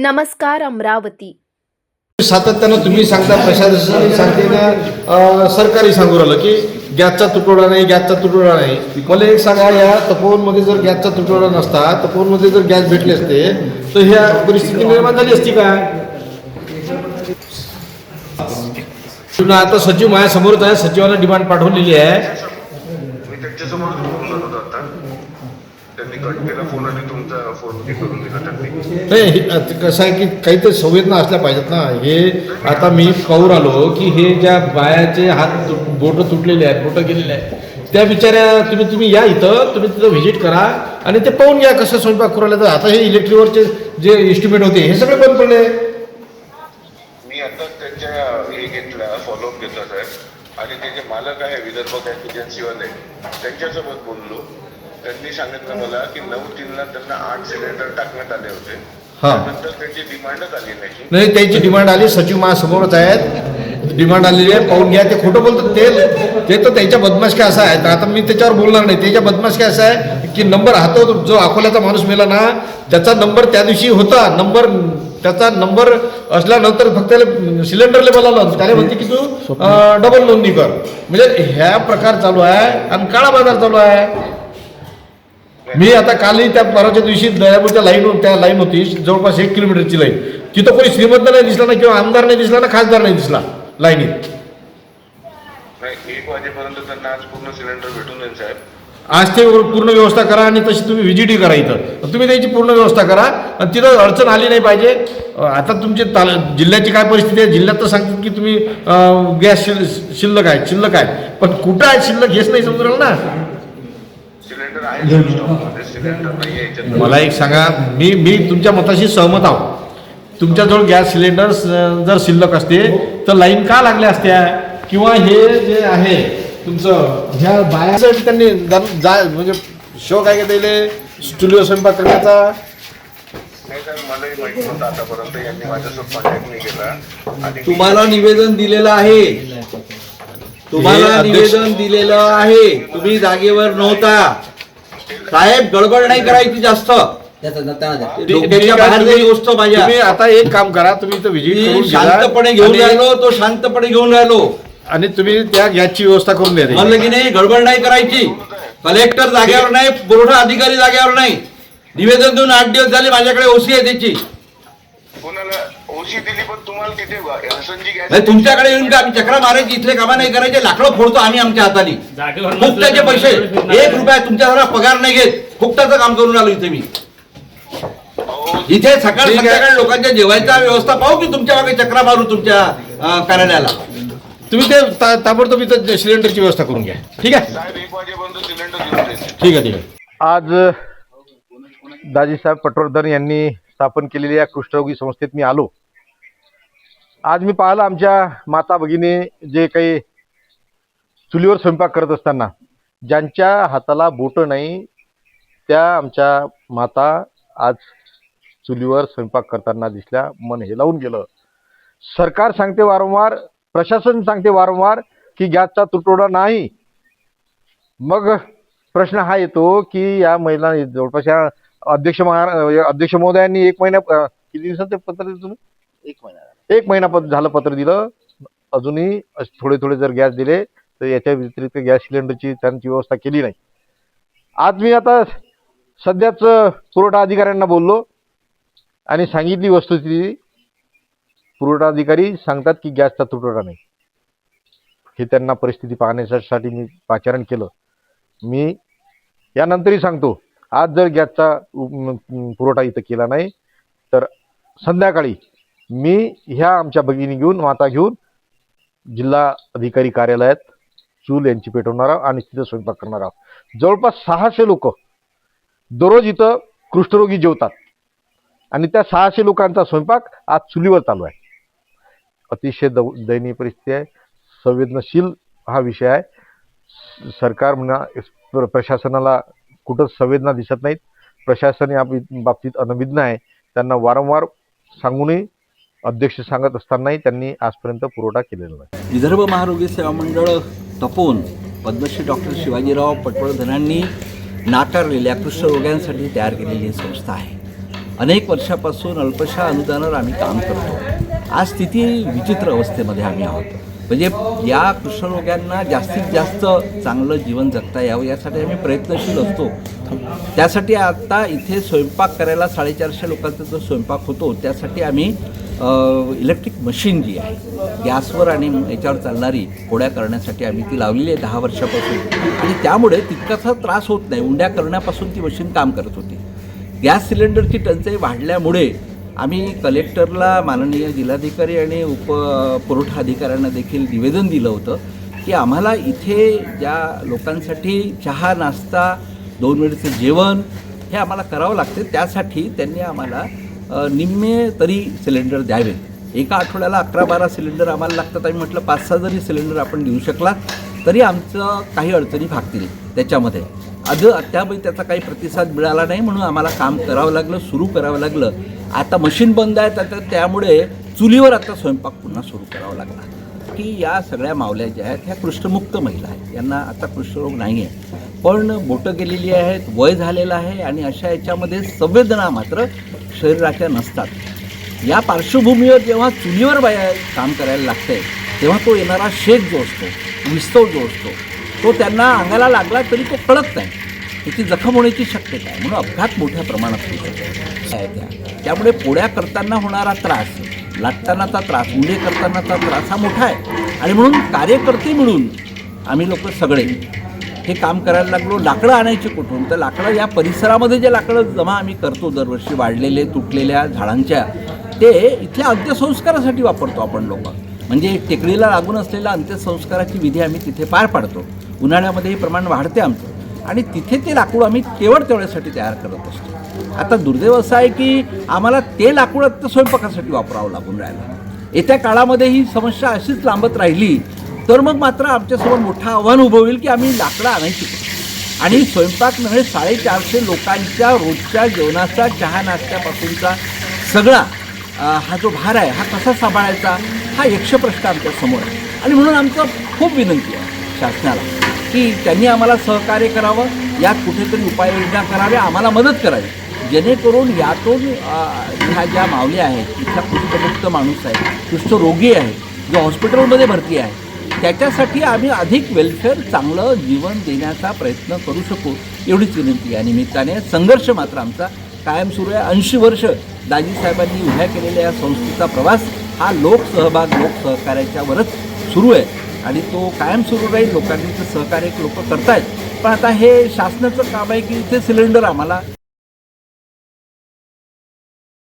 नमस्कार अमरावती. सातत्यानं तुम्ही सांगता, प्रशासन सांगते ना, सरकारी सांगू राहिलं की गॅसचा तुटवडा नाही. मला एक सांगा, या तपोवनमध्ये जर गॅसचा तुटवडा नसता, तपोवनमध्ये जर गॅस भेटले असते तर ह्या परिस्थिती निर्माण झाली असती का? आता सचिव माझ्यासमोरच आहे, सचिवांना डिमांड पाठवलेली आहे. मी त्यांच्यासमोर बोलत होतो आता. त्यांनी कट केला फोन आणि तुमचा फोन करून दिला त्यांनी. नाही, कसं आहे की काहीतरी संवेदना असल्या पाहिजेत ना. हे आता मी पाहून आलो की हे ज्या बायाचे हात बोटं तुटलेले आहेत, बोटं गेलेले आहेत, त्या बिचाऱ्या तुम्ही या इथं, तुम्ही तिथं व्हिजिट करा आणि ते पाहून घ्या कसं स्वयंपाक करू राहिले. तर आता हे इलेक्ट्रिकवरचे जे इस्टिमेट होते हे सगळे बंद पडले. मी आता त्यांच्या हे घेतला, फॉलोअप घेतला साहेब, आणि ते जे मालक आहे विदर्भ गॅस एजन्सीवाले त्यांच्यासोबत बोललो. त्यांनी सांगितलं मला की 9/3 त्यांना 8 सिलेंडर टाकण्यात आले होते. त्यानंतर त्यांची डिमांडच आली नाही, त्यांची डिमांड आली, सचिव माझ्यासमोरच आहेत, डिमांड आलेली आहे, पाहून घ्या. ते खोटं बोलतात, ते तर त्यांच्या बदमाश काय असा आहे. तर आता मी त्याच्यावर बोलणार नाही. त्याच्या बदमाश काय असा आहे की नंबर हातात, जो अकोल्याचा माणूस मेला ना त्याचा नंबर त्या दिवशी होता, त्याचा नंबर असल्यानंतर फक्त सिलेंडरला बोलावलं, त्याला म्हणते की तू डबल नोंदणी कर. म्हणजे ह्या प्रकार चालू आहे आणि काळा बाजार चालू आहे. मी आता कालही त्या परवाच्या दिवशी दयापूरच्या त्या लाईन होती, जवळपास 1 किलोमीटरची लाईन. तिथं कोणी श्रीमंत नाही दिसला ना, किंवा आमदार नाही दिसला ना, खासदार नाही दिसला लाईनीत. 1 वाजेपर्यंत त्यांना आज पूर्ण सिलेंडर भेटून जाईल साहेब. आज ते पूर्ण व्यवस्था करा आणि तशी तुम्ही व्हिजिटही करा इथं. तुम्ही त्याची पूर्ण व्यवस्था करा आणि तिथं अडचण आली नाही पाहिजे. आता तुमची जिल्ह्याची काय परिस्थिती आहे, जिल्ह्यात तर सांगतात की तुम्ही गॅस शिल्लक आहे, पण कुठं आहे शिल्लक हेच नाही समजून राहिलं ना. सिलेंडर आहे स्टॉकमध्ये, सिलेंडर नाही यायच्यात. मला एक सांगा, मी तुमच्या मताशी सहमत आहो. तुमच्याजवळ गॅस सिलेंडर जर शिल्लक असते तर लाईन का लागल्या असत्या, किंवा हे जे आहे तुमचं ह्या बायासाठी त्यांनी म्हणजे शोक आहे का त्याला स्टुडिओ स्वयंपाक करण्याचा? नाही साहेब, मलाही माहिती नव्हतं आतापर्यंत. यांनी माझ्यासोबत कॉन्टॅक्ट नाही केला आणि तुम्हाला निवेदन दिलेलं आहे, तुम्ही जागेवर नव्हता साहेब. गडबड नाही करायची जास्त. त्याच्या बाहेर जाईल गोष्ट माझ्या. तुम्ही आता एक काम करा, तुम्ही इथं व्हिजिट शांतपणे घेऊन राहिलो, तो शांतपणे घेऊन राहिलो, आणि तुम्ही त्या गॅसची व्यवस्था करून द्या. म्हणलं की नाही, गडबड नाही करायची. कलेक्टर जागेवर नाही, पुरवठा अधिकारी जागेवर नाही. निवेदन देऊन 8 दिवस झाले, माझ्याकडे ओसी आहे त्याची. कोणाला ओसी दिली, पण तुम्हाला तिथे एलसनजी गॅस नाही, तुमच्याकडे येऊन का आम्ही चक्रा मारायची, इथले कामा नाही करायचे, लाकडं फोडतो आम्ही आमच्या हाताने. फुकटाचे पैसे, 1 रुपया तुमच्या पगार नाही घेत, फुकटाचं काम करून आलो इथे मी. इथे सकाळ संध्याकाळी लोकांच्या जेवायचा व्यवस्था पाहू की तुमच्या मागे चक्रा मारू तुमच्या कार्यालयाला. तुम्ही ते ताबडतोब इथं सिलेंडरची व्यवस्था करून घ्या. ठीक आहे साहेब, 1 वाजेपर्यंत सिलेंडर घेऊन जायचे. ठीक आहे. आज दाजीसाहेब पटवर्धन यांनी स्थापन केलेल्या या कुष्ठरोगी संस्थेत मी आलो. आज मी पाहिलं आमच्या माता भगिनी जे काही चुलीवर स्वयंपाक करत असताना ज्यांच्या हाताला बोटं नाही, त्या आमच्या माता आज चुलीवर स्वयंपाक करताना दिसल्या. मन हेलावून गेलं. सरकार सांगते वारंवार, प्रशासन सांगते वारंवार की गॅसचा तुटवडा नाही. मग प्रश्न हा येतो की या महिला जवळपास या अध्यक्ष महोदयांनी 1 महिन्या किती दिवसाचं पत्र दिलं तुम्ही? 1 महिना झालं पत्र दिलं. अजूनही थोडे जर गॅस दिले तर याच्या व्यतिरिक्त गॅस सिलेंडरची त्यांची व्यवस्था केली नाही. आज मी आता सध्याच पुरवठा अधिकाऱ्यांना बोललो आणि सांगितली वस्तुस्थिती. पुरवठा अधिकारी सांगतात की गॅसचा तुटवडा नाही. हे त्यांना परिस्थिती पाहण्यासाठी मी पाचारण केलं. मी यानंतरही सांगतो, आज जर गॅसचा पुरवठा इथं केला नाही तर संध्याकाळी मी ह्या आमच्या भगिनी घेऊन, माता घेऊन जिल्हा अधिकारी कार्यालयात चूल यांची पेटवणार आहोत आणि तिथं स्वयंपाक करणार आहोत. जवळपास 600 लोक दररोज इथं कुष्ठरोगी जेवतात आणि त्या 600 लोकांचा स्वयंपाक आज चुलीवर चालू आहे. अतिशय दयनीय परिस्थिती आहे. संवेदनशील हा विषय आहे. सरकार म्हणा, प्रशासनाला कुठंच संवेदना दिसत नाहीत. प्रशासन या बाबतीत अनभिज्ञ आहे. त्यांना वारंवार सांगूनही अध्यक्ष सांगत असतानाही त्यांनी आजपर्यंत पुरवठा केलेला नाही. विदर्भ महारोगी सेवा मंडळ तपोवन पद्मश्री डॉक्टर शिवाजीराव पटवर्धनांनी नाकारलेल्या कुष्ठरोग्यांसाठी तयार केलेली संस्था आहे. अनेक वर्षापासून अल्पशा अनुदानावर आम्ही काम करतो. आज स्थिती विचित्र अवस्थेमध्ये आम्ही आहोत. म्हणजे या कुष्ठरोग्यांना जास्तीत जास्त चांगलं जीवन जगता यावं यासाठी आम्ही प्रयत्नशील असतो. त्यासाठी आता इथे स्वयंपाक करायला 450 लोकांचा जो स्वयंपाक होतो त्यासाठी आम्ही इलेक्ट्रिक मशीन जी आहे गॅसवर आणि याच्यावर चालणारी पोळ्या करण्यासाठी आम्ही ती लावलेली आहे 10 वर्षापासून. आणि त्यामुळे तितकासा त्रास होत नाही. उंड्या करण्यापासून ती मशीन काम करत होती. गॅस सिलेंडरची टंचाई वाढल्यामुळे आम्ही कलेक्टरला, माननीय जिल्हाधिकारी आणि पुरवठा अधिकाऱ्यांना देखील निवेदन दिलं होतं की आम्हाला इथे ज्या लोकांसाठी चहा, नाश्ता, 2 वेळचं जेवण हे आम्हाला करावं लागते. त्यासाठी त्यांनी आम्हाला निम्मे तरी सिलेंडर द्यावेत. एका आठवड्याला 11-12 सिलेंडर आम्हाला लागतात. आम्ही म्हटलं 5-6 जरी सिलेंडर आपण देऊ शकला तरी आमचं काही अडचणी भागतील त्याच्यामध्ये. अद्यापही त्याचा काही प्रतिसाद मिळाला नाही म्हणून आम्हाला काम करावं लागलं, सुरू करावं लागलं. आता मशीन बंद आहे तर त्यामुळे चुलीवर आता स्वयंपाक पुन्हा सुरू करावा लागला. की या सगळ्या मावल्या ज्या आहेत ह्या कुष्ठमुक्त महिला आहेत. यांना आता कुष्ठरोग नाही आहे, पण बोटं गेलेली आहेत, वय झालेलं आहे आणि अशा याच्यामध्ये संवेदना मात्र शरीराच्या नसतात. या पार्श्वभूमीवर जेव्हा चुलीवर काम करायला लागतंय तेव्हा तो येणारा शेक जो असतो, विस्तव जो असतो, तो त्यांना अंगाला लागला तरी तो कळत नाही. त्याची जखम होण्याची शक्यता आहे. म्हणून अपघात मोठ्या प्रमाणात होतो आहे. त्यामुळे पोळ्या करताना होणारा त्रास, लाटतानाचा त्रास, मुंडे करतानाचा त्रास हा मोठा आहे. आणि म्हणून कार्यकर्ते मिळून आम्ही लोक सगळे हे काम करायला लागलो. लाकडं आणायची कुठून? तर लाकडं या परिसरामध्ये जे लाकडं जमा आम्ही करतो दरवर्षी, वाढलेले तुटलेल्या झाडांच्या, ते इथल्या अंत्यसंस्कारासाठी वापरतो आपण लोक. म्हणजे टेकडीला लागून असलेल्या अंत्यसंस्काराची विधी आम्ही तिथे पार पाडतो. उन्हाळ्यामध्ये हे प्रमाण वाढते आमचं आणि तिथे ते लाकूड आम्ही केवळ तेवढ्यासाठी तयार करत असतो. आता दुर्दैव असं आहे की आम्हाला ते लाकूड आता स्वयंपाकासाठी वापरावं लागून राहिलं. येत्या काळामध्ये ही समस्या अशीच लांबत राहिली तर मग मात्र आमच्यासमोर मोठं आव्हान उभं होईल की आम्ही लाकडं आणायची आणि स्वयंपाक नव्हे 450 लोकांच्या रोजच्या जेवणाचा, चहा नाश्त्यापासूनचा सगळा हा जो भार आहे हा कसा सांभाळायचा हा यक्ष प्रश्न आमच्यासमोर आहे. आणि म्हणून आमचं खूप विनंती आहे शासनाला की त्यांनी आम्हाला सहकार्य करावं, यात कुठेतरी उपाययोजना कराव्या, आम्हाला मदत करावी, जेणेकरून यातून ह्या ज्या मावल्या आहेत, इथला कुष्ठमुक्त माणूस आहे, कुष्ठरोगी आहे, जो हॉस्पिटलमध्ये भरती आहे, त्याच्यासाठी आम्ही अधिक वेलफेअर, चांगलं जीवन देण्याचा प्रयत्न करू शकू एवढीच विनंती. या निमित्ताने संघर्ष मात्र आमचा कायम सुरू आहे. 80 वर्ष दाजीसाहेबांनी उभ्या केलेल्या या संस्थेचा प्रवास हा लोकसहभाग, लोकसहकार्याच्यावरच सुरू आहे आणि तो कायम सुरू राहील. लोकांनी सहकार्य लोक करतायत. पण आता हे शासनाचं काम आहे की इथे सिलेंडर आम्हाला